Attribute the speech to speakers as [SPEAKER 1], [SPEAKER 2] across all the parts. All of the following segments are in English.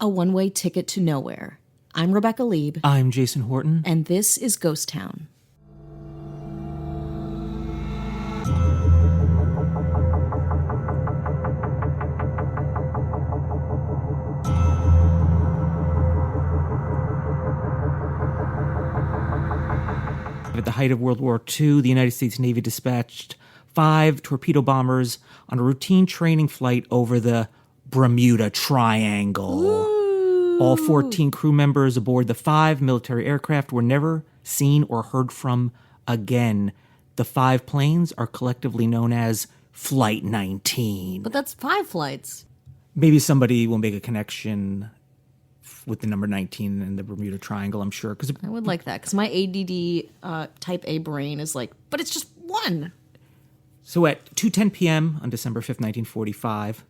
[SPEAKER 1] A one-way ticket to nowhere. I'm Rebecca Lieb.
[SPEAKER 2] I'm Jason Horton.
[SPEAKER 1] And this is Ghost Town.
[SPEAKER 2] At the height of World War II, the United States Navy dispatched 5 torpedo bombers on a routine training flight over the Bermuda Triangle.
[SPEAKER 1] Ooh.
[SPEAKER 2] All 14 crew members aboard the 5 military aircraft were never seen or heard from again. The 5 planes are collectively known as Flight 19.
[SPEAKER 1] But that's 5 flights.
[SPEAKER 2] Maybe somebody will make a connection with the number 19 and the Bermuda Triangle, I'm sure.
[SPEAKER 1] I would like that, because my ADD type A brain is like, but it's just one.
[SPEAKER 2] So at 2:10 p.m. on December 5th, 1945,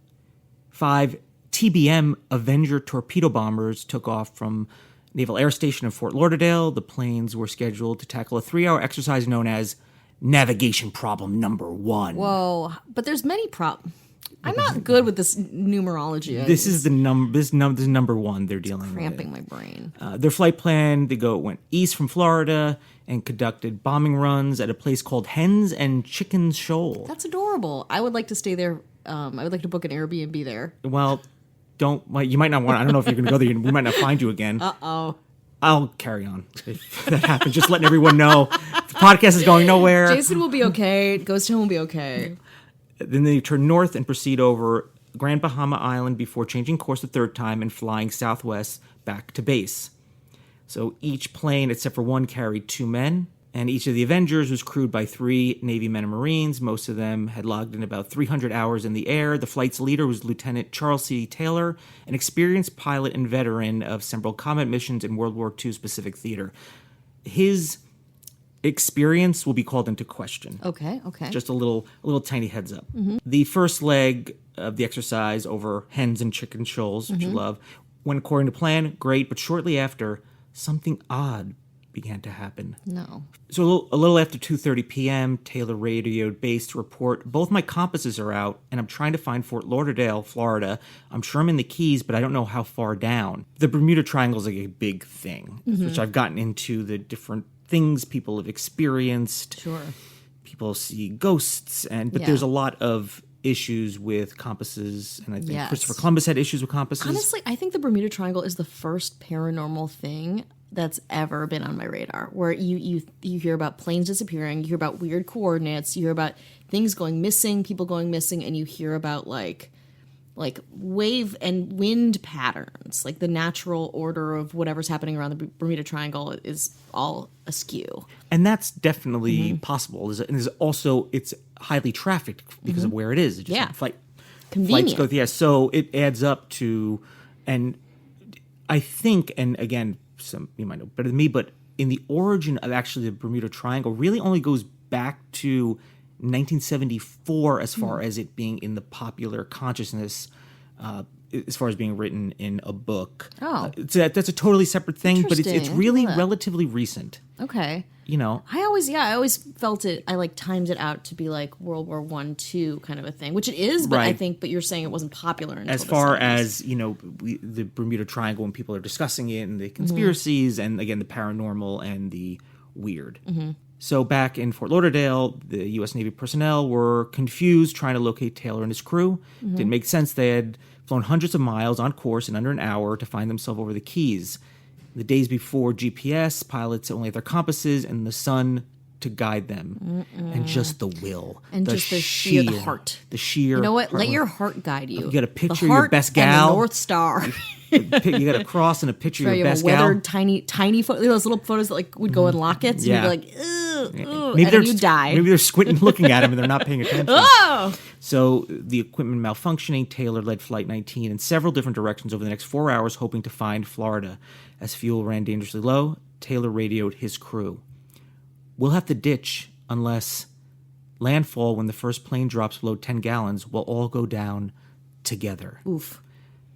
[SPEAKER 2] 5 TBM Avenger torpedo bombers took off from Naval Air Station in Fort Lauderdale. The planes were scheduled to tackle a 3-hour exercise known as Navigation Problem Number 1.
[SPEAKER 1] Whoa, but there's many problems. I'm not good with this numerology.
[SPEAKER 2] This is the number 1 they're dealing with.
[SPEAKER 1] Cramping my brain.
[SPEAKER 2] Their flight plan, went east from Florida and conducted bombing runs at a place called Hens and Chickens Shoal.
[SPEAKER 1] That's adorable. I would like to stay there. I would like to book an Airbnb there.
[SPEAKER 2] Well, you might not want to. I don't know if you're going to go there. We might not find you again.
[SPEAKER 1] Uh-oh.
[SPEAKER 2] I'll carry on if that happens. Just letting everyone know. The podcast is going nowhere.
[SPEAKER 1] Jason will be okay. Ghost Town will be okay.
[SPEAKER 2] Then they turn north and proceed over Grand Bahama Island before changing course a third time and flying southwest back to base. So each plane, except for one, carried 2 men, and each of the Avengers was crewed by 3 Navy men and Marines. Most of them had logged in about 300 hours in the air. The flight's leader was Lieutenant Charles C. Taylor, an experienced pilot and veteran of several combat missions in World War II Pacific Theater. His experience will be called into question.
[SPEAKER 1] Okay.
[SPEAKER 2] Just a little tiny heads up. Mm-hmm. The first leg of the exercise over Hens and Chicken Shoals, which you love, went according to plan, great, but shortly after, something odd began to happen.
[SPEAKER 1] No.
[SPEAKER 2] So a little after 2:30 p.m., Taylor radioed base to report, both my compasses are out, and I'm trying to find Fort Lauderdale, Florida. I'm sure I'm in the Keys, but I don't know how far down. The Bermuda Triangle is like a big thing, which I've gotten into the different things people have experienced.
[SPEAKER 1] Sure.
[SPEAKER 2] People see ghosts, but there's a lot of issues with compasses, and I think Christopher Columbus had issues with compasses.
[SPEAKER 1] Honestly, I think the Bermuda Triangle is the first paranormal thing that's ever been on my radar, where you hear about planes disappearing, you hear about weird coordinates, you hear about things going missing, people going missing, and you hear about like wave and wind patterns, like the natural order of whatever's happening around the Bermuda Triangle is all askew.
[SPEAKER 2] And that's definitely possible. It's highly trafficked because of where it is. It just
[SPEAKER 1] Convenient.
[SPEAKER 2] Flights go, so it adds up to, and I think, and again, you might know better than me, but in the origin of actually the Bermuda Triangle really only goes back to 1974 as far as it being in the popular consciousness, as far as being written in a book.
[SPEAKER 1] Oh.
[SPEAKER 2] That's a totally separate thing, but it's really relatively recent.
[SPEAKER 1] Okay.
[SPEAKER 2] I
[SPEAKER 1] always felt it, I timed it out to be like World War I, II kind of a thing, which it is, but but you're saying it wasn't popular until
[SPEAKER 2] as far as, the Bermuda Triangle, when people are discussing it and the conspiracies and, again, the paranormal and the weird. Mm-hmm. So back in Fort Lauderdale, the U.S. Navy personnel were confused trying to locate Taylor and his crew. Didn't make sense. They had flown hundreds of miles on course in under an hour to find themselves over the Keys. The days before GPS, pilots only had their compasses and the sun to guide them. And just the will.
[SPEAKER 1] And the sheer heart.
[SPEAKER 2] The sheer
[SPEAKER 1] You know what?
[SPEAKER 2] heart.
[SPEAKER 1] Let your heart guide you.
[SPEAKER 2] You got a picture
[SPEAKER 1] of
[SPEAKER 2] your best gal.
[SPEAKER 1] And the North Star.
[SPEAKER 2] You got a cross and a picture of your best gal.
[SPEAKER 1] Weathered, tiny photos, those little photos that would go in lockets. And you'd be like, ugh,
[SPEAKER 2] maybe
[SPEAKER 1] and then you die.
[SPEAKER 2] Maybe they're squinting looking at him and they're not paying attention.
[SPEAKER 1] Oh!
[SPEAKER 2] So the equipment malfunctioning, Taylor led Flight 19 in several different directions over the next 4 hours, hoping to find Florida. As fuel ran dangerously low, Taylor radioed his crew. We'll have to ditch unless landfall, when the first plane drops below 10 gallons, we'll all go down together.
[SPEAKER 1] Oof.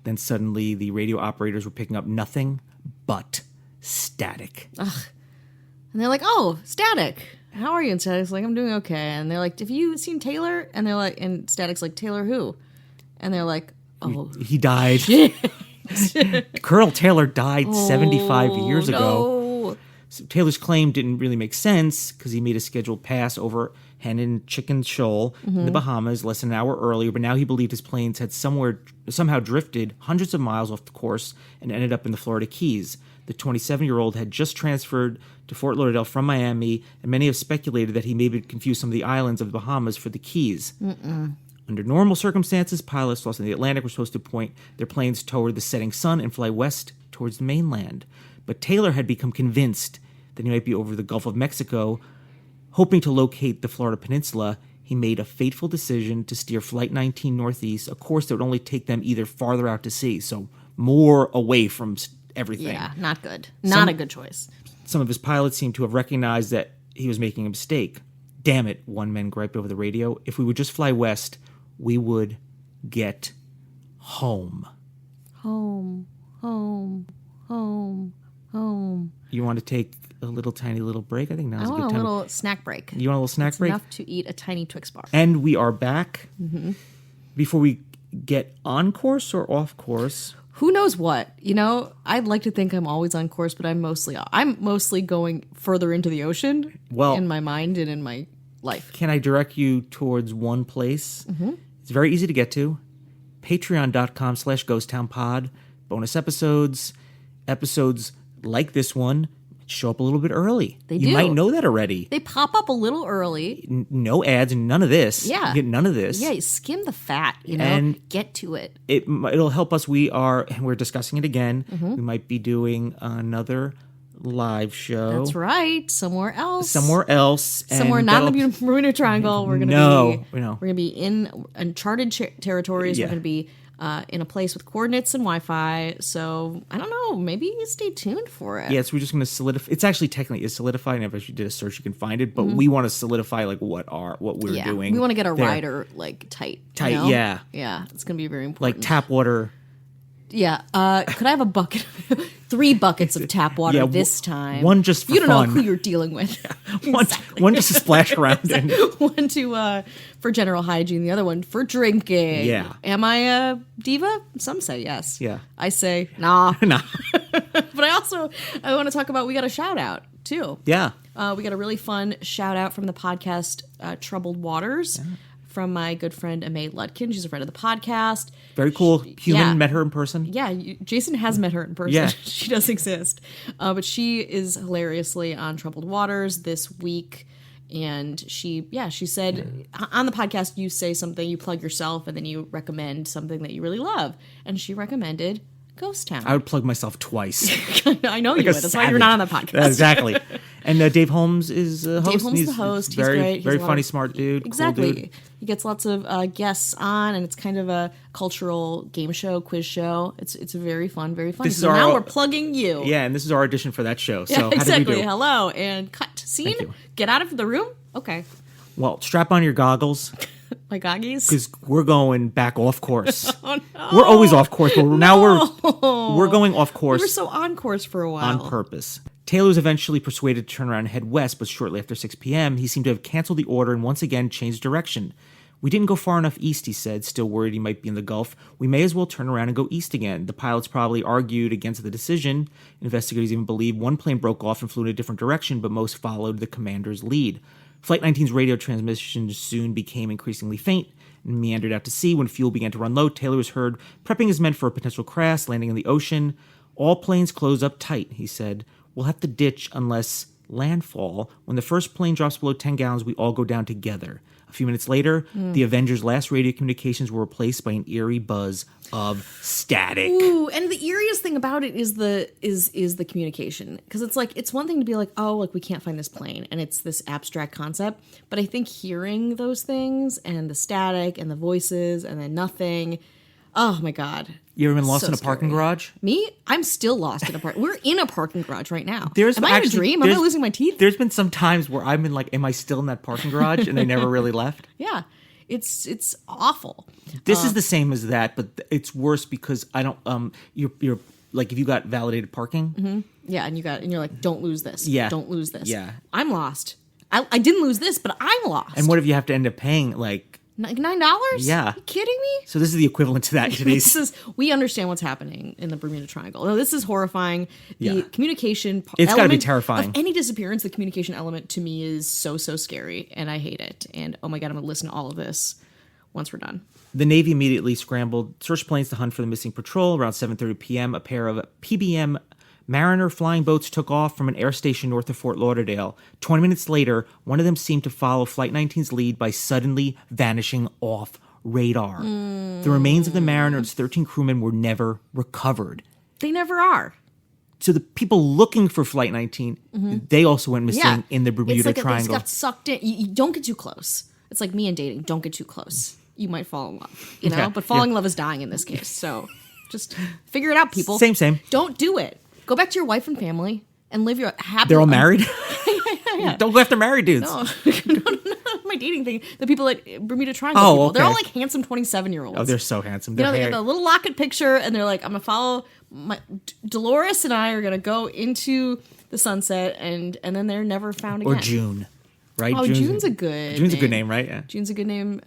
[SPEAKER 2] Then suddenly the radio operators were picking up nothing but static.
[SPEAKER 1] Ugh. And they're like, oh, Static. How are you? And Static's like, I'm doing okay. And they're like, have you seen Taylor? And they're like, and Static's like, Taylor who? And they're like, oh.
[SPEAKER 2] He died. Colonel Taylor died 75 years ago.
[SPEAKER 1] No.
[SPEAKER 2] So Taylor's claim didn't really make sense because he made a scheduled pass over Hen and Chicken Shoal in the Bahamas less than an hour earlier, but now he believed his planes had somehow drifted hundreds of miles off the course and ended up in the Florida Keys. The 27-year-old had just transferred to Fort Lauderdale from Miami, and many have speculated that he maybe confused some of the islands of the Bahamas for the Keys. Under normal circumstances, pilots lost in the Atlantic were supposed to point their planes toward the setting sun and fly west towards the mainland. But Taylor had become convinced that he might be over the Gulf of Mexico. Hoping to locate the Florida Peninsula, he made a fateful decision to steer Flight 19 northeast, a course that would only take them either farther out to sea, so more away from everything.
[SPEAKER 1] Yeah, not good. Not a good choice.
[SPEAKER 2] Some of his pilots seemed to have recognized that he was making a mistake. Damn it, one man griped over the radio. If we would just fly west, we would get home.
[SPEAKER 1] Home, home, home, home.
[SPEAKER 2] You want to take a tiny little break? I think now's a good
[SPEAKER 1] I want
[SPEAKER 2] time.
[SPEAKER 1] a little snack break.
[SPEAKER 2] You want a little snack break?
[SPEAKER 1] Enough to eat a tiny Twix bar.
[SPEAKER 2] And we are back. Before we get on course or off course.
[SPEAKER 1] Who knows what? I'd like to think I'm always on course, but I'm mostly going further into the ocean in my mind and in my life.
[SPEAKER 2] Can I direct you towards one place? It's very easy to get to. Patreon.com/ghosttownpod. Bonus episodes like this one show up a little bit early. You might know that already.
[SPEAKER 1] They pop up a little early.
[SPEAKER 2] No ads and none of this.
[SPEAKER 1] Yeah.
[SPEAKER 2] You get none of this.
[SPEAKER 1] Yeah, you skim the fat,
[SPEAKER 2] And
[SPEAKER 1] get to it.
[SPEAKER 2] It'll help us. We're discussing it again. We might be doing another live show.
[SPEAKER 1] That's right. Somewhere else.
[SPEAKER 2] Somewhere
[SPEAKER 1] Not in the Bermuda Triangle. We're gonna be in uncharted territories.
[SPEAKER 2] Yeah.
[SPEAKER 1] We're gonna be in a place with coordinates and Wi-Fi. So I don't know. Maybe stay tuned for it.
[SPEAKER 2] Yeah, so we're just going to solidify. It's actually technically solidified, and if you did a search, you can find it. But we want to solidify what we're doing.
[SPEAKER 1] We want to get our rider tight.
[SPEAKER 2] Tight, yeah.
[SPEAKER 1] Yeah, it's going to be very important.
[SPEAKER 2] Like tap water.
[SPEAKER 1] Yeah. Could I have a bucket? 3 buckets of tap water this time.
[SPEAKER 2] One just for
[SPEAKER 1] You don't
[SPEAKER 2] fun.
[SPEAKER 1] know who you're dealing with.
[SPEAKER 2] One just to splash around in.
[SPEAKER 1] One for general hygiene. The other one for drinking.
[SPEAKER 2] Yeah.
[SPEAKER 1] Am I a diva? Some say yes.
[SPEAKER 2] Yeah.
[SPEAKER 1] I say nah.
[SPEAKER 2] Nah.
[SPEAKER 1] But I want to talk about, we got a shout out too.
[SPEAKER 2] Yeah.
[SPEAKER 1] We got a really fun shout out from the podcast Troubled Waters. Yeah. From my good friend Amay Lutkin. She's a friend of the podcast.
[SPEAKER 2] Very cool. Met her in person.
[SPEAKER 1] Yeah, Jason has met her in person.
[SPEAKER 2] Yeah.
[SPEAKER 1] She does exist. But she is hilariously on Troubled Waters this week. And she said, on the podcast, you say something, you plug yourself, and then you recommend something that you really love. And she recommended Ghost Town.
[SPEAKER 2] I would plug myself twice.
[SPEAKER 1] I know you would. That's why you're not on the podcast.
[SPEAKER 2] Exactly. And Dave Holmes is the host.
[SPEAKER 1] Dave Holmes is the host. He's great.
[SPEAKER 2] Very funny, smart dude.
[SPEAKER 1] Exactly.
[SPEAKER 2] Cool dude.
[SPEAKER 1] He gets lots of guests on, and it's kind of a cultural game show, quiz show. It's very fun, very fun. So now we're plugging you.
[SPEAKER 2] Yeah, and this is our audition for that show. So
[SPEAKER 1] yeah,
[SPEAKER 2] how did
[SPEAKER 1] exactly.
[SPEAKER 2] we do?
[SPEAKER 1] Hello, and cut. Scene. Get out of the room. Okay.
[SPEAKER 2] Well, strap on your goggles.
[SPEAKER 1] My goggies?
[SPEAKER 2] Because we're going back off course.
[SPEAKER 1] Oh, no.
[SPEAKER 2] We're always off course, but now we're going off course.
[SPEAKER 1] We were so on course for a while.
[SPEAKER 2] On purpose. Taylor was eventually persuaded to turn around and head west, but shortly after 6 p.m., he seemed to have canceled the order and once again changed direction. We didn't go far enough east, he said, still worried he might be in the Gulf. We may as well turn around and go east again. The pilots probably argued against the decision. Investigators even believe one plane broke off and flew in a different direction, but most followed the commander's lead. Flight 19's radio transmission soon became increasingly faint and meandered out to sea. When fuel began to run low, Taylor was heard prepping his men for a potential crash, landing in the ocean. All planes close up tight, he said. We'll have to ditch unless landfall. When the first plane drops below 10 gallons, we all go down together. A few minutes later, the Avengers' last radio communications were replaced by an eerie buzz of static.
[SPEAKER 1] Ooh, and the eeriest thing about it is the communication, because it's one thing to be like, oh, we can't find this plane, and it's this abstract concept. But I think hearing those things and the static and the voices and then nothing, oh my god.
[SPEAKER 2] You ever been lost in a parking garage?
[SPEAKER 1] Me? I'm still lost in a parking. We're in a parking garage right now.
[SPEAKER 2] Am
[SPEAKER 1] I in a dream? Am I losing my teeth?
[SPEAKER 2] There's been some times where I've been like, am I still in that parking garage? And they never really left.
[SPEAKER 1] Yeah. It's awful.
[SPEAKER 2] This is the same as that, but it's worse because I don't you're like, if you got validated parking.
[SPEAKER 1] Mm-hmm. Yeah, and you're like, don't lose this.
[SPEAKER 2] Yeah.
[SPEAKER 1] Don't lose this.
[SPEAKER 2] Yeah.
[SPEAKER 1] I'm lost. I didn't lose this, but I'm lost.
[SPEAKER 2] And what if you have to end up paying like
[SPEAKER 1] $9?
[SPEAKER 2] Yeah.
[SPEAKER 1] Are you kidding me?
[SPEAKER 2] So this is the equivalent to that in today's.
[SPEAKER 1] We understand what's happening in the Bermuda Triangle. No, this is horrifying. The
[SPEAKER 2] Yeah.
[SPEAKER 1] communication
[SPEAKER 2] It's gotta be
[SPEAKER 1] element
[SPEAKER 2] terrifying.
[SPEAKER 1] of any disappearance. The communication element to me is so scary, and I hate it. And oh my god, I'm gonna listen to all of this once we're done.
[SPEAKER 2] The Navy immediately scrambled search planes to hunt for the missing patrol. Around 7:30 p.m., a pair of PBM Mariner flying boats took off from an air station north of Fort Lauderdale. 20 minutes later, one of them seemed to follow Flight 19's lead by suddenly vanishing off radar. The remains of the Mariner and its 13 crewmen were never recovered.
[SPEAKER 1] They never are.
[SPEAKER 2] So the people looking for Flight 19, they also went missing in the Bermuda
[SPEAKER 1] it's like
[SPEAKER 2] Triangle.
[SPEAKER 1] They got sucked in. You don't get too close. It's like me and dating. Don't get too close. You might fall in love, you know?
[SPEAKER 2] Yeah,
[SPEAKER 1] But falling in love is dying in this case. So just figure it out, people.
[SPEAKER 2] Same.
[SPEAKER 1] Don't do it. Go back to your wife and family and live your happy.
[SPEAKER 2] They're all married?
[SPEAKER 1] Yeah.
[SPEAKER 2] Don't go after married dudes.
[SPEAKER 1] No, my dating thing. The people at Bermuda Triangle.
[SPEAKER 2] Oh,
[SPEAKER 1] people,
[SPEAKER 2] okay.
[SPEAKER 1] they're all like handsome 27-year-olds.
[SPEAKER 2] Oh, they're so handsome.
[SPEAKER 1] You
[SPEAKER 2] Their
[SPEAKER 1] know, they
[SPEAKER 2] hair-
[SPEAKER 1] get the little locket picture, and they're like, "I'm gonna follow Dolores and I are gonna go into the sunset," and then they're never found again.
[SPEAKER 2] Or June, right?
[SPEAKER 1] Oh, June's a good.
[SPEAKER 2] June's a good name, right? Yeah.
[SPEAKER 1] June's a good name.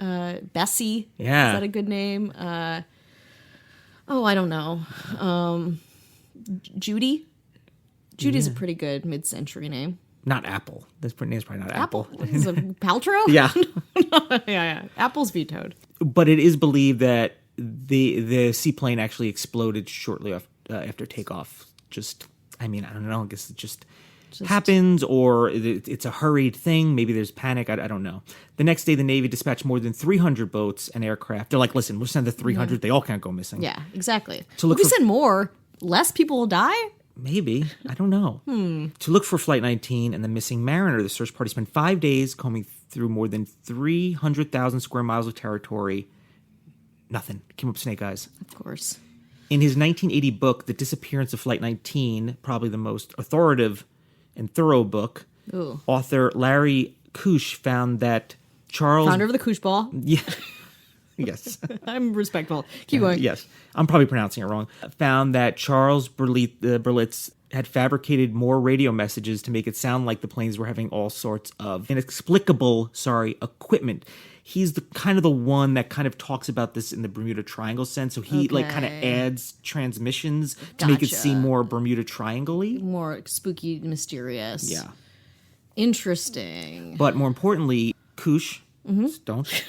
[SPEAKER 1] Bessie.
[SPEAKER 2] Yeah.
[SPEAKER 1] Is that a good name? I don't know. Judy. Judy's a pretty good mid-century name.
[SPEAKER 2] Not Apple. This name's probably not Apple.
[SPEAKER 1] Is it Paltrow?
[SPEAKER 2] Yeah.
[SPEAKER 1] yeah. Apple's vetoed.
[SPEAKER 2] But it is believed that the seaplane actually exploded shortly after takeoff. I don't know. I guess it just happens, or it's a hurried thing. Maybe there's panic. I don't know. The next day, the Navy dispatched more than 300 boats and aircraft. They're like, listen, we'll send the 300. They all can't go missing.
[SPEAKER 1] Yeah, exactly.
[SPEAKER 2] To look
[SPEAKER 1] if we
[SPEAKER 2] for-
[SPEAKER 1] send more, less people will die?
[SPEAKER 2] Maybe. I don't know. To look for Flight 19 and the missing Mariner, the search party spent 5 days combing through more than 300,000 square miles of territory. Nothing. Came up snake eyes.
[SPEAKER 1] Of course.
[SPEAKER 2] In his 1980 book, The Disappearance of Flight 19, probably the most authoritative and thorough book,
[SPEAKER 1] Ooh.
[SPEAKER 2] author Larry Kusch found that Charles...
[SPEAKER 1] Founder of the Koosh Ball.
[SPEAKER 2] Yeah. Yes.
[SPEAKER 1] I'm respectful. Keep going.
[SPEAKER 2] Yes. I'm probably pronouncing it wrong. Found that Charles Berlitz had fabricated more radio messages to make it sound like the planes were having all sorts of inexplicable, equipment. He's the kind of the one that kind of talks about this in the Bermuda Triangle sense. So he kind of adds transmissions to make it
[SPEAKER 1] Gotcha.
[SPEAKER 2] seem more Bermuda Triangle-y.
[SPEAKER 1] More spooky, mysterious.
[SPEAKER 2] Yeah.
[SPEAKER 1] Interesting.
[SPEAKER 2] But more importantly, Kusch, don't,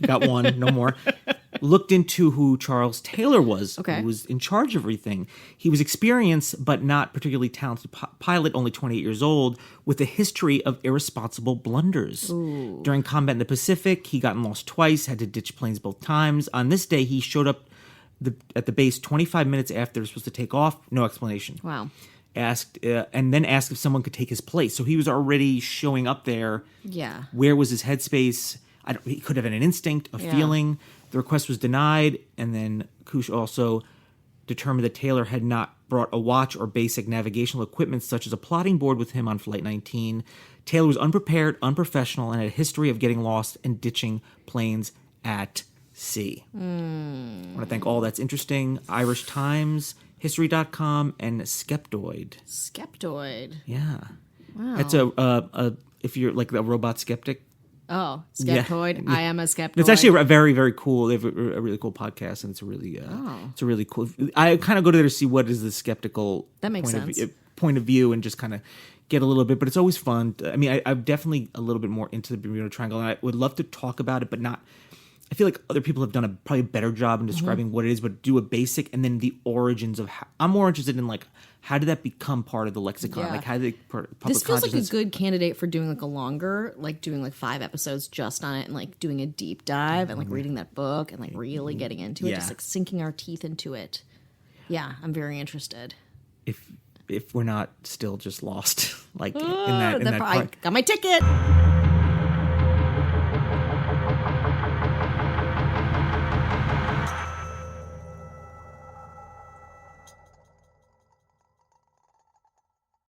[SPEAKER 2] got one, no more, looked into who Charles Taylor was,
[SPEAKER 1] Okay.
[SPEAKER 2] who was in charge of everything. He was experienced, but not particularly talented pilot, only 28 years old, with a history of irresponsible blunders.
[SPEAKER 1] Ooh.
[SPEAKER 2] During combat in the Pacific, he gotten lost twice, had to ditch planes both times. On this day, he showed up at the base 25 minutes after they were supposed to take off, no explanation.
[SPEAKER 1] Wow.
[SPEAKER 2] Asked if someone could take his place. So he was already showing up there.
[SPEAKER 1] Yeah.
[SPEAKER 2] Where was his headspace? He could have had an instinct, a feeling. The request was denied, and then Kusch also determined that Taylor had not brought a watch or basic navigational equipment such as a plotting board with him on Flight 19. Taylor was unprepared, unprofessional, and had a history of getting lost and ditching planes at sea. I want to thank all that's interesting, Irish Times, History.com, and Skeptoid.
[SPEAKER 1] Skeptoid.
[SPEAKER 2] Yeah.
[SPEAKER 1] Wow.
[SPEAKER 2] That's a if you're like a robot skeptic.
[SPEAKER 1] Oh, Skeptoid.
[SPEAKER 2] Yeah.
[SPEAKER 1] I am a Skeptoid.
[SPEAKER 2] It's actually a very, very cool. They have a really cool podcast, and it's a really cool. I kind of go to there to see what is the skeptical
[SPEAKER 1] That makes
[SPEAKER 2] point of view, and just kind of get a little bit. But it's always fun. I mean, I'm definitely a little bit more into the Bermuda Triangle, and I would love to talk about it, but not. I feel like other people have done probably a better job in describing what it is, but do a basic and then the origins of how. I'm more interested in like how did that become part of the lexicon?
[SPEAKER 1] Yeah.
[SPEAKER 2] Like how did they public
[SPEAKER 1] This feels like a
[SPEAKER 2] consciousness-
[SPEAKER 1] good candidate for doing like a longer, like doing like 5 episodes just on it and like doing a deep dive and like reading that book and like really getting into it,
[SPEAKER 2] Yeah.
[SPEAKER 1] just like sinking our teeth into it. Yeah, I'm very interested.
[SPEAKER 2] if we're not still just lost like in that
[SPEAKER 1] I
[SPEAKER 2] part.
[SPEAKER 1] got my ticket.